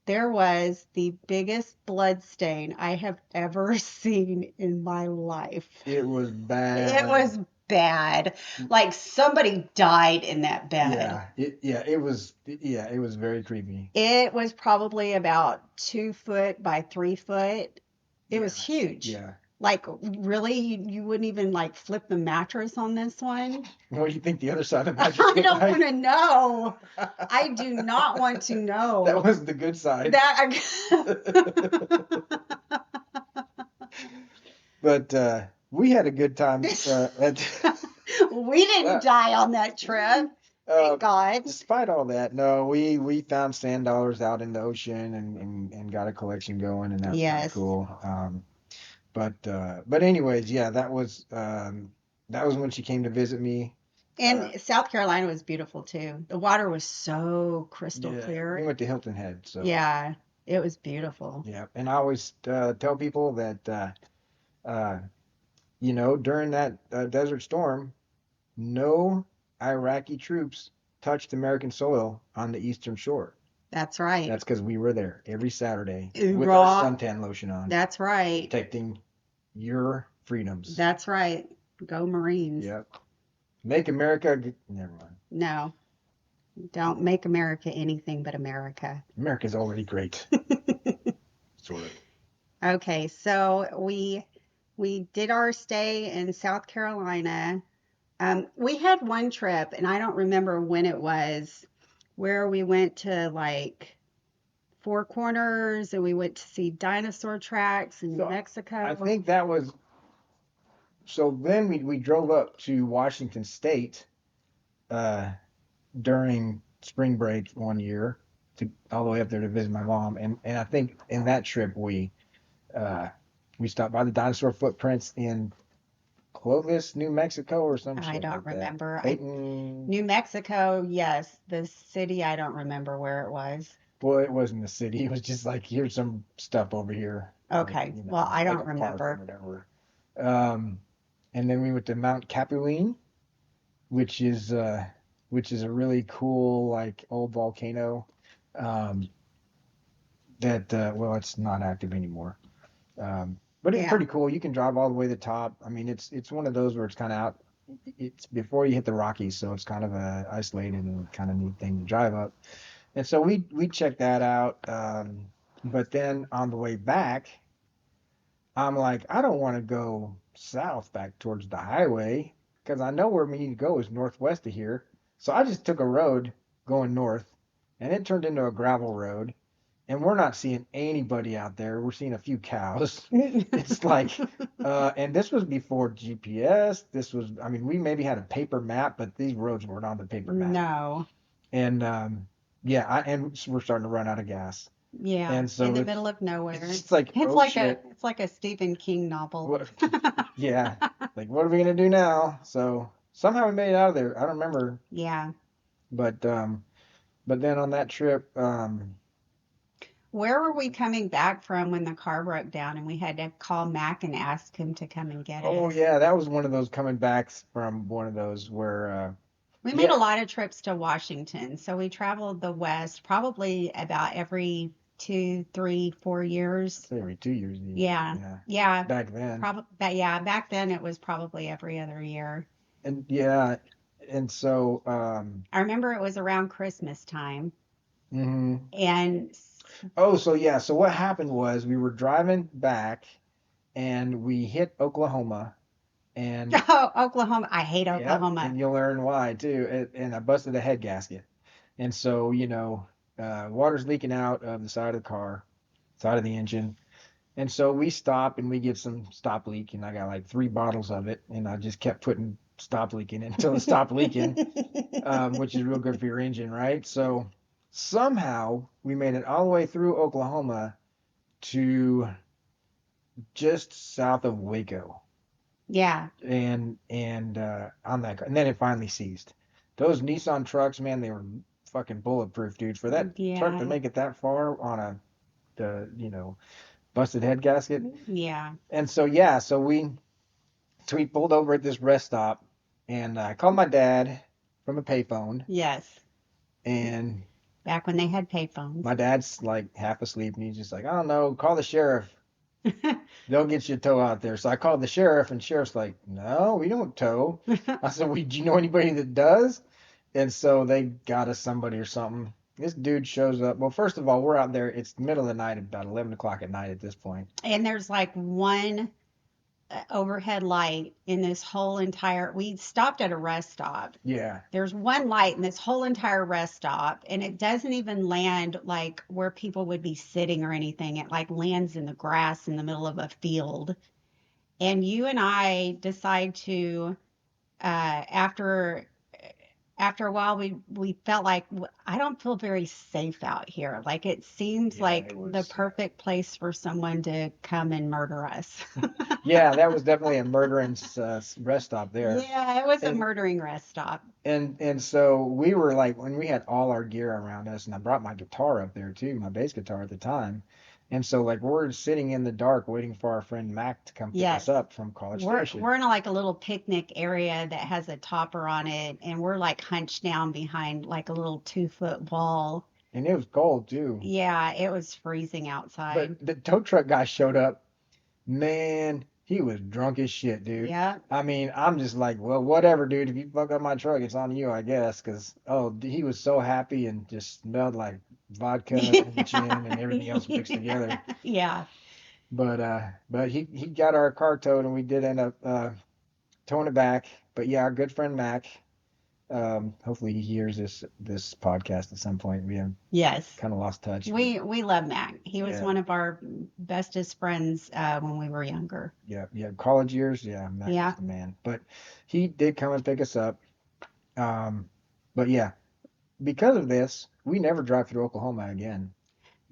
Speaker 1: there was the biggest blood stain I have ever seen in my life.
Speaker 2: It was
Speaker 1: It
Speaker 2: bad.
Speaker 1: was bad. Like somebody died in that bed.
Speaker 2: It was very creepy.
Speaker 1: It was probably about 2 foot by 3 foot. It was
Speaker 2: Yeah.
Speaker 1: huge.
Speaker 2: Yeah.
Speaker 1: Like, really, you wouldn't even like flip the mattress on this one?
Speaker 2: What do you think the other side of the mattress
Speaker 1: I
Speaker 2: looked
Speaker 1: don't want
Speaker 2: like?
Speaker 1: to know. I do not want to
Speaker 2: That
Speaker 1: know.
Speaker 2: was the good side.
Speaker 1: That
Speaker 2: But we had a good time at
Speaker 1: we didn't
Speaker 2: uh,
Speaker 1: die on that trip.
Speaker 2: uh,
Speaker 1: Thank God.
Speaker 2: despite all that. No, we found sand dollars out in the ocean and got a collection going, and that's kind of
Speaker 1: Yes.
Speaker 2: cool. But anyways, yeah, that was when she came to visit me. Uh,
Speaker 1: And South Carolina was beautiful too. The water was so crystal
Speaker 2: yeah, we
Speaker 1: clear.
Speaker 2: went to Hilton Head, so
Speaker 1: Yeah, it was beautiful.
Speaker 2: yeah. And I always tell people that uh, during that Desert Storm, no Iraqi troops touched American soil on the Eastern Shore.
Speaker 1: That's right.
Speaker 2: That's because we were there every Saturday with our
Speaker 1: Raw.
Speaker 2: suntan lotion on,
Speaker 1: That's right.
Speaker 2: protecting your freedoms.
Speaker 1: That's right. Go Marines.
Speaker 2: Yep. Make America. Never mind.
Speaker 1: No, don't make America anything but America.
Speaker 2: America's already great, sort of.
Speaker 1: Okay, so we did our stay in South Carolina. We had one trip, and I don't remember when it was, where we went to like Four Corners and we went to see dinosaur tracks in New
Speaker 2: So I
Speaker 1: Mexico.
Speaker 2: think that was. So then we drove up to Washington State uh, during spring break one year to all the way up there to visit my mom, and I think in that trip uh, we stopped by the dinosaur footprints in Clovis, New Mexico, or some
Speaker 1: I
Speaker 2: shit
Speaker 1: don't
Speaker 2: like that.
Speaker 1: remember.
Speaker 2: Clayton.
Speaker 1: New Mexico, yes. The city, I don't remember where it was.
Speaker 2: Well, it wasn't the city. It was just like here's some stuff over here,
Speaker 1: Okay, well, I
Speaker 2: like
Speaker 1: don't
Speaker 2: a park or
Speaker 1: remember.
Speaker 2: whatever. Um, and then we went to Mount Capuine, which is uh, which is a really cool like old volcano. Um, that well, it's not active anymore. But it's
Speaker 1: Yeah.
Speaker 2: pretty cool. You can drive all the way to the top. I mean, it's one of those where it's kind of out. It's before you hit the Rockies, so it's kind of a isolated and kind of neat thing to drive up. And so we checked that out. But then on the way back, I'm like, I don't want to go south back towards the highway because I know where we need to go is northwest of here. So I just took a road going north, and it turned into a gravel road, and we're not seeing anybody out there. We're seeing a few cows. It's like, and this was before GPS. I mean, we maybe had a paper map, but these roads weren't on the paper map.
Speaker 1: No.
Speaker 2: And yeah, and we're starting to run out of gas.
Speaker 1: Yeah,
Speaker 2: And
Speaker 1: in
Speaker 2: so
Speaker 1: the middle of
Speaker 2: it's
Speaker 1: nowhere.
Speaker 2: just like,
Speaker 1: It's
Speaker 2: oh
Speaker 1: like a
Speaker 2: shit,
Speaker 1: it's like a Stephen King novel.
Speaker 2: what? Yeah, like what are we gonna do now? So somehow we made it out of there. I don't remember,
Speaker 1: Yeah.
Speaker 2: but then on that trip,
Speaker 1: Where were we coming back from when the car broke down and we had to call Mac and ask him to come and get
Speaker 2: oh
Speaker 1: us?
Speaker 2: yeah, that was one of those coming backs from one of those where
Speaker 1: We made a
Speaker 2: yeah,
Speaker 1: lot of trips to Washington, so we traveled the West probably about every 2, 3, 4 years.
Speaker 2: say every 2 years,
Speaker 1: Yeah.
Speaker 2: yeah,
Speaker 1: Yeah.
Speaker 2: back then,
Speaker 1: Probably, but yeah, back then it was probably every other year.
Speaker 2: and yeah. And so,
Speaker 1: I remember it was around Christmas time.
Speaker 2: mhm.
Speaker 1: And
Speaker 2: Oh, so yeah, so what happened was we were driving back and we hit Oklahoma and
Speaker 1: oh, Oklahoma. I hate
Speaker 2: yep,
Speaker 1: Oklahoma.
Speaker 2: and you'll learn why too. And I busted a head gasket. And so, water's leaking out of the side of the car, side of the engine. And so we stop and we get some stop leak, and I got like 3 bottles of it, and I just kept putting stop leaking in until it stopped leaking, which is real good for your engine, right? So somehow we made it all the way through Oklahoma to just south of Waco,
Speaker 1: Yeah.
Speaker 2: and on that, and then it finally ceased. Those Nissan trucks, man, they were fucking bulletproof, dude. For that truck to
Speaker 1: Yeah.
Speaker 2: make it that far on the busted head gasket,
Speaker 1: Yeah.
Speaker 2: and so yeah, so we pulled over at this rest stop, and I called my dad from a payphone,
Speaker 1: Yes.
Speaker 2: and
Speaker 1: Back when they had payphones.
Speaker 2: my dad's like half asleep, and he's just like, I don't know, call the sheriff. They'll get you a tow out there. So I called the sheriff, and sheriff's like, no, we don't tow. I said, well, do you know anybody that does? And so they got us somebody or something. This dude shows up. Well, first of all, we're out there. It's the middle of the night, about 11 o'clock at night at this point.
Speaker 1: And there's like one overhead light in this whole entire. We stopped at a rest stop.
Speaker 2: Yeah.
Speaker 1: There's one light in this whole entire rest stop, and it doesn't even land like where people would be sitting or anything. It like lands in the grass in the middle of a field. And you and I decide to, after a while, we felt like I don't feel very safe out here. Like it seems
Speaker 2: Yeah,
Speaker 1: like
Speaker 2: it
Speaker 1: the
Speaker 2: was.
Speaker 1: perfect place for someone to come and murder us.
Speaker 2: Yeah, that was definitely a murderance rest stop there.
Speaker 1: Yeah, it was a
Speaker 2: And
Speaker 1: murdering rest stop.
Speaker 2: and so we were like when we had all our gear around us, and I brought my guitar up there too, my bass guitar at the time. And so like we're sitting in the dark waiting for our friend Mac to come pick us
Speaker 1: Yes.
Speaker 2: up from College
Speaker 1: We're
Speaker 2: Station.
Speaker 1: in like a little picnic area that has a topper on it, and we're like hunched down behind like a little 2 foot wall.
Speaker 2: And it was cold too.
Speaker 1: Yeah, it was freezing
Speaker 2: But
Speaker 1: outside.
Speaker 2: the tow truck guy showed up. Man, he was drunk as shit, dude.
Speaker 1: Yeah.
Speaker 2: I mean, I'm just like, well, whatever, dude. If you fuck up my truck, it's on you, I guess. Cause he was so happy and just smelled like vodka and gin and everything else mixed together.
Speaker 1: Yeah.
Speaker 2: But he got our car towed, and we did end up towing it back. But yeah, our good friend Mac. Hopefully he hears this podcast at some point. We have
Speaker 1: Yes.
Speaker 2: kind of lost touch, but
Speaker 1: We love Mac. He was
Speaker 2: yeah,
Speaker 1: one of our bestest friends when we were younger.
Speaker 2: yeah, yeah. College years, yeah, Mac was
Speaker 1: Yeah.
Speaker 2: the man. But he did come and pick us up. Um, but yeah, because of this, we never drive through Oklahoma again.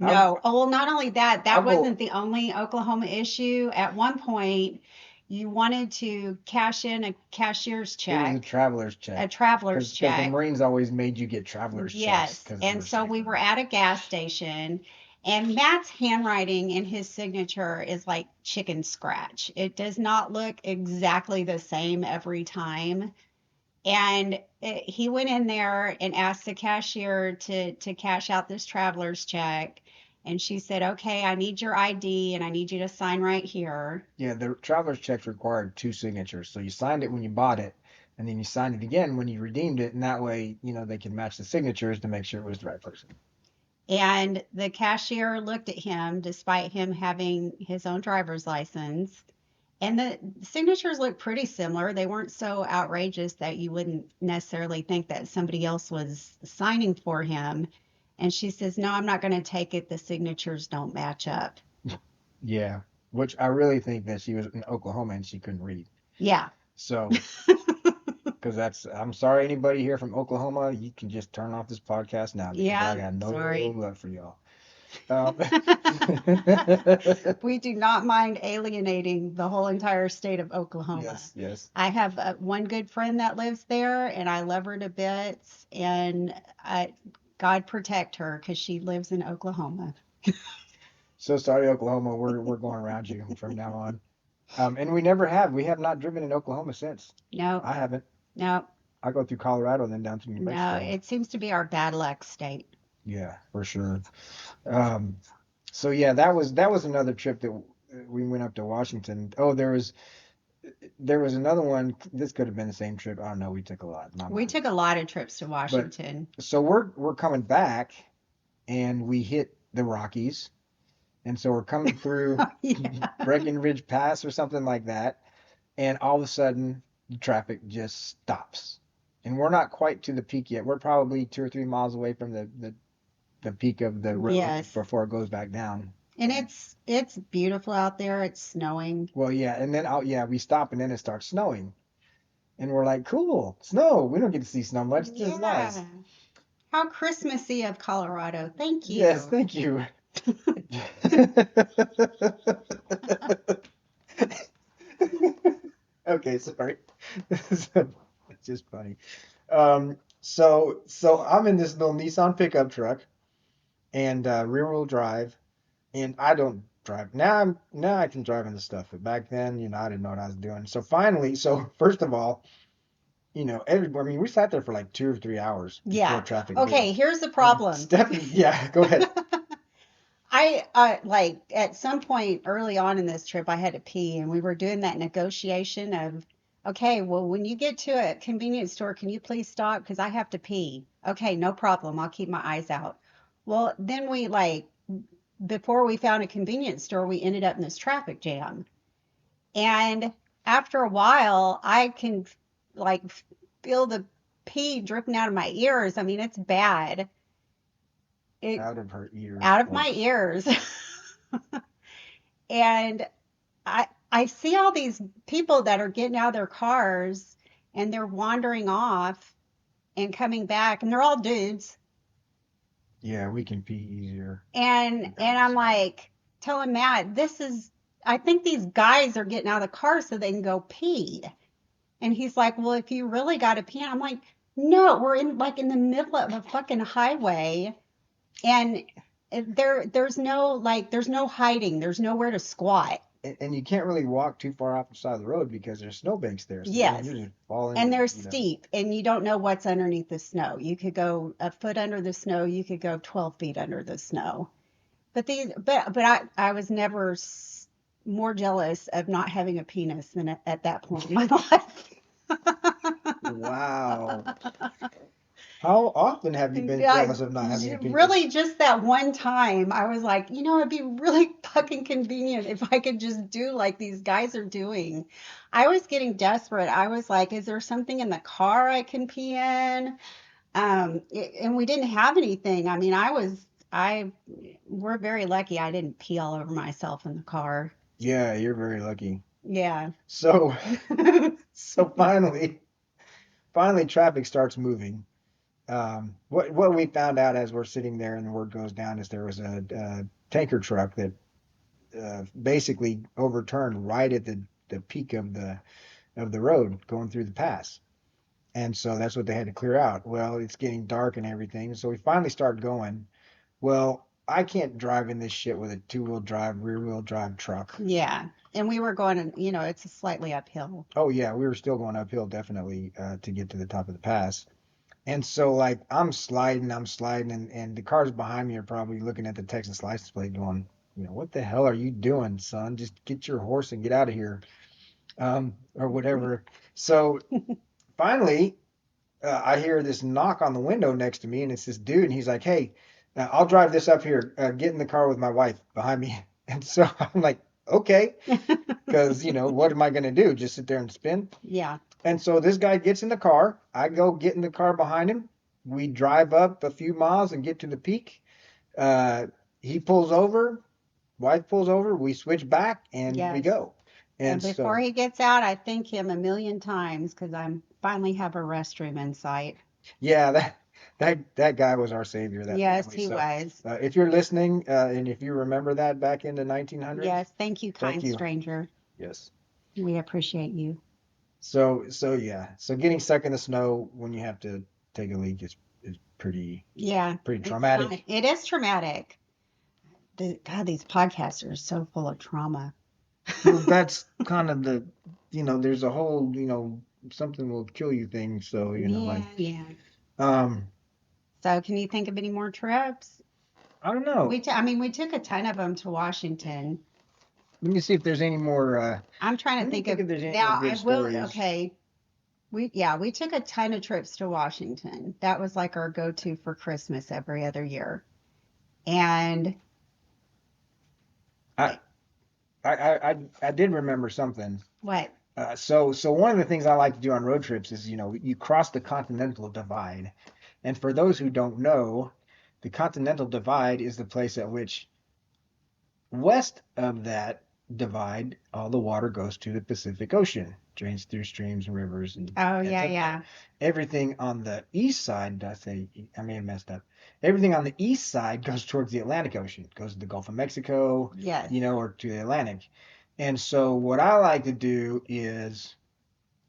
Speaker 2: I'll
Speaker 1: No. Oh, well, not only that,
Speaker 2: I'll
Speaker 1: that
Speaker 2: go.
Speaker 1: wasn't the only Oklahoma issue. At one point, you wanted to cash in a cashier's
Speaker 2: It was
Speaker 1: check, a traveler's
Speaker 2: because the
Speaker 1: check.
Speaker 2: Marines always made you get traveler's checks
Speaker 1: Yes.
Speaker 2: because they
Speaker 1: And
Speaker 2: were
Speaker 1: so we
Speaker 2: safer.
Speaker 1: were at a gas station, and Matt's handwriting in his signature is like chicken scratch. It does not look exactly the same every time. And he went in there and asked the cashier to cash out this traveler's check. And she said, okay, I need your ID and I need you to sign right here.
Speaker 2: Yeah, the traveler's checks required 2 signatures. So you signed it when you bought it, and then you signed it again when you redeemed it, and that way, they can match the signatures to make sure it was the right person.
Speaker 1: And the cashier looked at him despite him having his own driver's license. And the signatures looked pretty similar. They weren't so outrageous that you wouldn't necessarily think that somebody else was signing for him. And she says, no, I'm not going to take it. The signatures don't match up.
Speaker 2: Yeah, which I really think that she was in Oklahoma and she couldn't read.
Speaker 1: Yeah.
Speaker 2: So, because I'm sorry, anybody here from Oklahoma, you can just turn off this podcast now because I
Speaker 1: Yeah.
Speaker 2: got no
Speaker 1: Sorry.
Speaker 2: love for y'all. Um,
Speaker 1: We do not mind alienating the whole entire state of Oklahoma.
Speaker 2: yes, yes.
Speaker 1: I have one good friend that lives there, and I love her to bits. And God protect her because she lives in Oklahoma.
Speaker 2: So sorry, Oklahoma. We're going around you from now on. And we never have. We have not driven in Oklahoma since.
Speaker 1: No,
Speaker 2: I haven't.
Speaker 1: no,
Speaker 2: I go through Colorado and then down to New
Speaker 1: no.
Speaker 2: Mexico.
Speaker 1: It seems to be our bad luck state.
Speaker 2: Yeah, for sure. Um, so yeah, that was another trip that we went up to Washington. Oh, there was there was another one. This could have been the same trip. I don't know. We took a lot. My
Speaker 1: We
Speaker 2: mind.
Speaker 1: took a lot of trips to
Speaker 2: But
Speaker 1: Washington.
Speaker 2: so we're coming back, and we hit the Rockies, and so we're coming through
Speaker 1: Yeah.
Speaker 2: Breckenridge Pass or something like that, and all of a sudden the traffic just stops, and we're not quite to the peak yet. We're probably 2 or 3 miles away from the peak of the road
Speaker 1: Yes.
Speaker 2: before it goes back down.
Speaker 1: And it's beautiful out there. It's snowing.
Speaker 2: Well, yeah, and then yeah, we stop and then it starts snowing. And we're like, cool, snow. We don't get to see snow much. This is nice.
Speaker 1: Yeah. How Christmassy of Colorado. Thank
Speaker 2: Yes,
Speaker 1: you.
Speaker 2: thank you. Okay, sorry. It's just funny. So I'm in this little Nissan pickup truck and rear wheel drive, and I don't drive now. I can drive in the stuff, but back then, I didn't know what I was doing. So finally, so first of all, I mean, we sat there for like 2 or 3 hours before
Speaker 1: Yeah.
Speaker 2: traffic
Speaker 1: Okay,
Speaker 2: moved.
Speaker 1: here's the
Speaker 2: And
Speaker 1: problem.
Speaker 2: Stephanie, yeah, go ahead.
Speaker 1: I like at some point early on in this trip, I had to pee, and we were doing that negotiation of, okay, well, when you get to a convenience store, can you please stop? Because I have to pee. Okay, no problem. I'll keep my eyes out. Well, then before we found a convenience store, we ended up in this traffic jam. And after a while, I can like feel the pee dripping out of my ears. I mean, it's bad. It
Speaker 2: Out of her ears.
Speaker 1: out of
Speaker 2: Oh,
Speaker 1: my ears. And I see all these people that are getting out of their cars and they're wandering off and coming back, and they're all dudes.
Speaker 2: yeah, we can pee easier.
Speaker 1: And I'm like telling Matt, this is I think these guys are getting out of the car so they can go pee. And he's like, well, if you really got to pee, I'm like, no, we're in the middle of a fucking highway, and there's no hiding, there's nowhere to squat.
Speaker 2: And you can't really walk too far off the side of the road because there's snowbanks there. So then
Speaker 1: Yes.
Speaker 2: you just fall
Speaker 1: And
Speaker 2: into,
Speaker 1: they're steep, and you don't know what's underneath the snow. You could go a foot under the snow, you could go 12 feet under the snow. But I was never more jealous of not having a penis than at that point in my life.
Speaker 2: Wow. How often have you been
Speaker 1: I,
Speaker 2: jealous of not having a penis?
Speaker 1: really, just that one time, I was like, it'd be really fucking convenient if I could just do like these guys are doing. I was getting desperate. I was like, is there something in the car I can pee in? And we didn't have anything. I mean, we're very lucky I didn't pee all over myself in the car.
Speaker 2: Yeah, you're very lucky.
Speaker 1: Yeah.
Speaker 2: So, so finally, traffic starts moving. What we found out as we're sitting there and the word goes down is there was a tanker truck that basically overturned right at the peak of the road going through the pass. And so that's what they had to clear out. Well, it's getting dark and everything. So we finally start going. Well, I can't drive in this shit with a two-wheel drive, rear-wheel drive truck.
Speaker 1: Yeah. And we were going, it's a slightly uphill.
Speaker 2: Oh yeah, we were still going uphill definitely to get to the top of the pass. And so like I'm sliding, and the cars behind me are probably looking at the Texas license plate going, what the hell are you doing, son? Just get your horse and get out of here, or whatever. So finally, I hear this knock on the window next to me, and it's this dude, and he's like, "Hey, I'll drive this up here. Get in the car with my wife behind me." And so I'm like, "Okay," because what am I gonna do? Just sit there and spin?
Speaker 1: Yeah.
Speaker 2: And so this guy gets in the car. I go get in the car behind him. We drive up a few miles and get to the peak. Uh, he pulls over. Wife pulls over. We switch back and we
Speaker 1: Yes.
Speaker 2: go.
Speaker 1: And
Speaker 2: And
Speaker 1: before
Speaker 2: so
Speaker 1: he gets out, I thank him a million times because I'm finally have a restroom in sight.
Speaker 2: yeah, that guy was our savior, that
Speaker 1: Yes,
Speaker 2: family.
Speaker 1: he
Speaker 2: So
Speaker 1: was.
Speaker 2: if you're listening and if you remember that back in the 1900s,
Speaker 1: Yes, thank you,
Speaker 2: thank
Speaker 1: kind
Speaker 2: you.
Speaker 1: stranger.
Speaker 2: Yes.
Speaker 1: We appreciate you.
Speaker 2: So yeah. So getting stuck in the snow when you have to take a leak is
Speaker 1: Yeah,
Speaker 2: pretty
Speaker 1: it's not.
Speaker 2: traumatic.
Speaker 1: It is traumatic. God, these podcasts are so full of trauma.
Speaker 2: Well, that's kind of there's a whole, something will kill you thing. So,
Speaker 1: Yeah,
Speaker 2: like,
Speaker 1: yeah.
Speaker 2: um,
Speaker 1: So, can you think of any more trips?
Speaker 2: I don't know.
Speaker 1: I mean, we took a ton of them to Washington.
Speaker 2: let me see if there's any more.
Speaker 1: I'm trying to
Speaker 2: Let me
Speaker 1: think
Speaker 2: think
Speaker 1: of
Speaker 2: if there's any more
Speaker 1: now.
Speaker 2: good
Speaker 1: I will.
Speaker 2: stories.
Speaker 1: Okay, we took a ton of trips to Washington. That was like our go-to for Christmas every other year. And
Speaker 2: I I did remember something.
Speaker 1: what?
Speaker 2: So one of the things I like to do on road trips is, you cross the Continental Divide. And for those who don't know, the Continental Divide is the place at which west of that divide, all the water goes to the Pacific Ocean, drains through streams and rivers and
Speaker 1: Oh
Speaker 2: ends
Speaker 1: yeah,
Speaker 2: up there.
Speaker 1: yeah.
Speaker 2: Everything on the east side, did I say, I may have messed up. Everything on the east side goes towards the Atlantic Ocean, goes to the Gulf of Mexico,
Speaker 1: Yes.
Speaker 2: or to the Atlantic. And so what I like to do is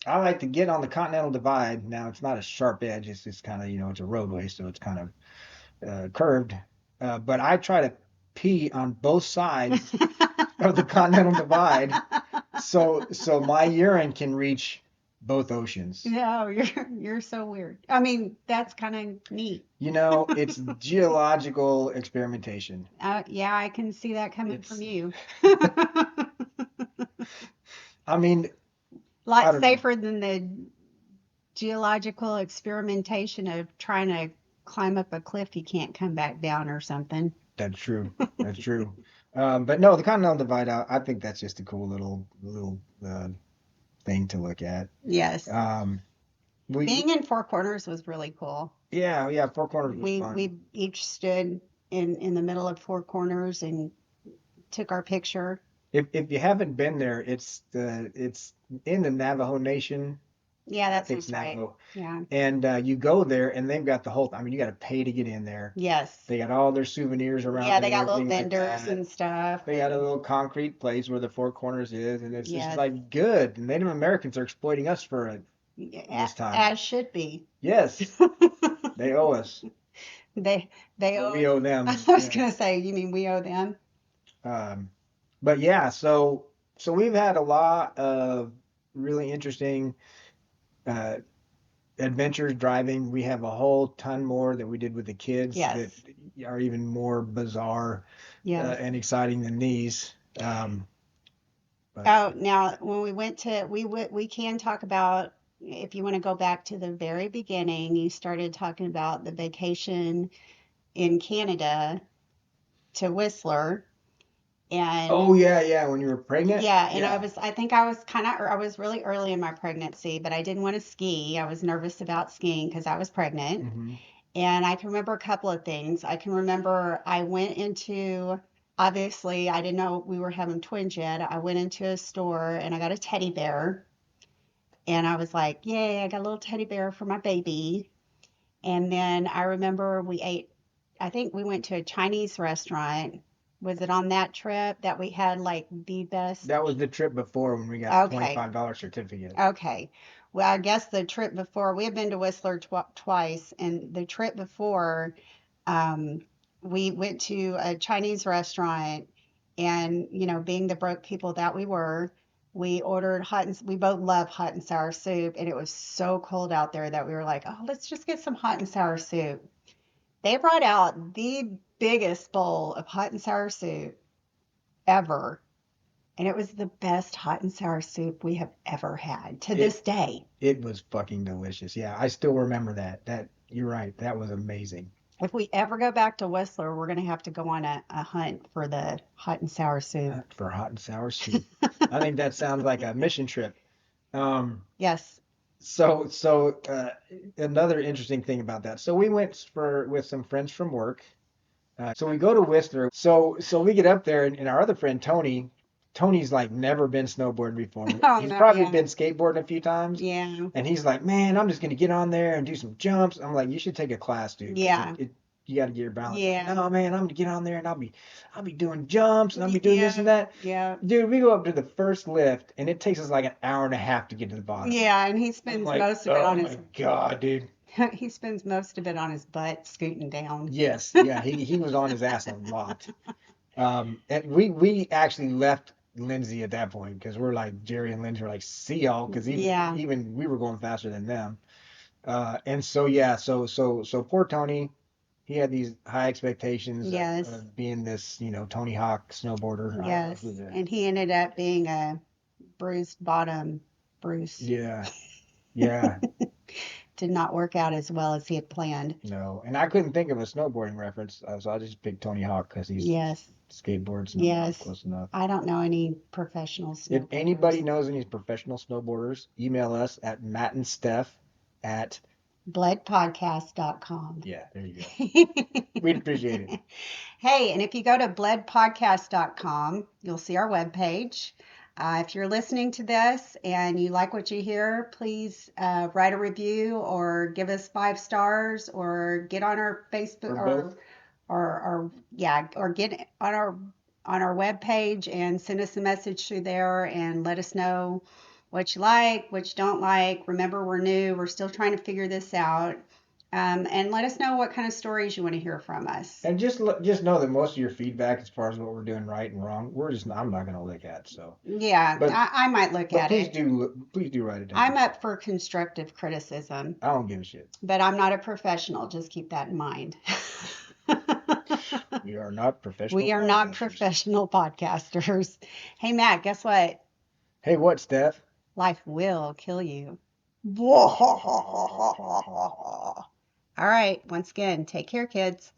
Speaker 2: I like to get on the Continental Divide. Now it's not a sharp edge; it's just kind of, it's a roadway, so it's kind of curved. But I try to pee on both sides of the Continental Divide, so my urine can reach both oceans.
Speaker 1: No, you're so weird. I mean, that's kind of neat.
Speaker 2: It's geological experimentation.
Speaker 1: Yeah, I can see that coming from
Speaker 2: It's,
Speaker 1: you.
Speaker 2: I mean, I
Speaker 1: Lot
Speaker 2: don't know.
Speaker 1: safer than the geological experimentation of trying to climb up a cliff you can't come back down or something.
Speaker 2: That's true. That's true. But no, the Continental Divide, I think that's just a cool little thing to look at.
Speaker 1: Yes.
Speaker 2: Um, we
Speaker 1: Being in Four Corners was really cool.
Speaker 2: Yeah, yeah, Four Corners was fun.
Speaker 1: We each stood in the middle of Four Corners and took our picture.
Speaker 2: If you haven't been there, it's in the Navajo Nation.
Speaker 1: Yeah,
Speaker 2: I
Speaker 1: that
Speaker 2: think it's
Speaker 1: sounds right.
Speaker 2: Navajo.
Speaker 1: Yeah.
Speaker 2: And you go there, and they've got the whole. I mean, you got to pay to get in there.
Speaker 1: Yes.
Speaker 2: They got all their souvenirs around
Speaker 1: Yeah,
Speaker 2: it
Speaker 1: they
Speaker 2: and
Speaker 1: got little
Speaker 2: everything like
Speaker 1: vendors
Speaker 2: that.
Speaker 1: and stuff
Speaker 2: They got a
Speaker 1: and
Speaker 2: little concrete place where the Four Corners is, and it's just
Speaker 1: yes.
Speaker 2: like good. Native Americans are exploiting us for it
Speaker 1: Yeah,
Speaker 2: this time.
Speaker 1: as should be.
Speaker 2: Yes, they owe us,
Speaker 1: They they
Speaker 2: or
Speaker 1: owe
Speaker 2: we owe
Speaker 1: I
Speaker 2: them.
Speaker 1: was
Speaker 2: Yeah.
Speaker 1: gonna say, you mean we owe them?
Speaker 2: Um, but yeah, so we've had a lot of really interesting uh, adventures driving. We have a whole ton more that we did with the kids that
Speaker 1: Yes.
Speaker 2: are even more bizarre
Speaker 1: Yes.
Speaker 2: and exciting than these. But
Speaker 1: Oh, now when we went to we can talk about if you want to go back to the very beginning, you started talking about the vacation in Canada to Whistler and
Speaker 2: oh yeah, yeah, when you were pregnant,
Speaker 1: yeah, and
Speaker 2: yeah.
Speaker 1: I think I was kind of I was really early in my pregnancy, but I didn't want to ski. I was nervous about skiing because I was pregnant.
Speaker 2: Hmm.
Speaker 1: And I can remember a couple of things. I can remember I went into, obviously, I didn't know we were having twins yet. I went into a store and I got a teddy bear. And I was like, yay, I got a little teddy bear for my baby. And then I remember we ate, I think we went to a Chinese restaurant. Was it on that trip that we had like the best?
Speaker 2: That was the trip before when we got the
Speaker 1: Okay,
Speaker 2: $25 certificate.
Speaker 1: okay. Well, I guess the trip before, we had been to Whistler twice, and the trip before, um, we went to a Chinese restaurant, and being the broke people that we were, we ordered we both love hot and sour soup, and it was so cold out there that we were like, oh, let's just get some hot and sour soup. They brought out the biggest bowl of hot and sour soup ever, and it was the best hot and sour soup we have ever had to
Speaker 2: It
Speaker 1: this day.
Speaker 2: it was fucking delicious. Yeah, I still remember that. You're right. That was amazing.
Speaker 1: If we ever go back to Whistler, we're going to have to go on a hunt for the hot and sour soup.
Speaker 2: For hot and sour soup. I think that sounds like a mission trip. Um,
Speaker 1: Yes.
Speaker 2: so another interesting thing about that. So we went for with some friends from work. So we go to Whistler. So we get up there, and our other friend Tony's like never been snowboarding before.
Speaker 1: Oh,
Speaker 2: He's
Speaker 1: no.
Speaker 2: probably
Speaker 1: Yeah.
Speaker 2: been skateboarding a few times,
Speaker 1: Yeah.
Speaker 2: and he's like, man, I'm just gonna get on there and do some jumps. I'm like, you should take a class, dude, because
Speaker 1: Yeah.
Speaker 2: you got to get your balance right.
Speaker 1: Yeah.
Speaker 2: No, man, I'm gonna get on there and I'll be doing jumps and I'll be doing this and
Speaker 1: Yeah.
Speaker 2: that.
Speaker 1: Yeah.
Speaker 2: Dude, we go up to the first lift, and it takes us like an hour and a half to get to the bottom.
Speaker 1: Yeah. And he
Speaker 2: I'm
Speaker 1: spends
Speaker 2: like,
Speaker 1: most of it
Speaker 2: oh
Speaker 1: on
Speaker 2: my God, dude.
Speaker 1: he spends most of it on his butt scooting down.
Speaker 2: Yes, yeah, he was on his ass a lot. And we actually left Lindsay at that point because we're like Jerry and Lindsay were like, see y'all, because
Speaker 1: Yeah.
Speaker 2: even we were going faster than them. And so yeah, so poor Tony, he had these high expectations
Speaker 1: Yes,
Speaker 2: of being this, Tony Hawk snowboarder. I don't know who
Speaker 1: yes.
Speaker 2: the.
Speaker 1: And he ended up being a bruised bottom Bruce.
Speaker 2: Yeah, yeah,
Speaker 1: Did not work out as well as he had planned.
Speaker 2: no. And I couldn't think of a snowboarding reference, so I just picked Tony Hawk because he's
Speaker 1: Yes,
Speaker 2: skateboard, snowboard,
Speaker 1: yes.
Speaker 2: close enough.
Speaker 1: I don't know any professional
Speaker 2: If anybody
Speaker 1: snowboarders.
Speaker 2: knows any professional snowboarders, email us at Matt and Steph at.
Speaker 1: Bledpodcast.com.
Speaker 2: Yeah, there you go. We'd appreciate it.
Speaker 1: Hey, and if you go to bledpodcast.com, you'll see our webpage. If you're listening to this and you like what you hear, please write a review or give us 5 stars or get on our Facebook
Speaker 2: Or both.
Speaker 1: or yeah, or get on our webpage and send us a message through there and let us know what you like, what you don't like. Remember, we're new, we're still trying to figure this out. And let us know what kind of stories you want to hear from us.
Speaker 2: And just know that most of your feedback, as far as what we're doing right and wrong, I'm not gonna look at. So,
Speaker 1: Yeah,
Speaker 2: but
Speaker 1: I might look
Speaker 2: but
Speaker 1: at it.
Speaker 2: please do write it down.
Speaker 1: I'm up for constructive criticism,
Speaker 2: I don't give a shit.
Speaker 1: but I'm not a professional. Just keep that in mind.
Speaker 2: We are not professional
Speaker 1: We are not
Speaker 2: podcasters.
Speaker 1: professional podcasters. Hey, Matt, guess what?
Speaker 2: Hey, what, Steph?
Speaker 1: Life will kill you. All right, once again, take care, kids.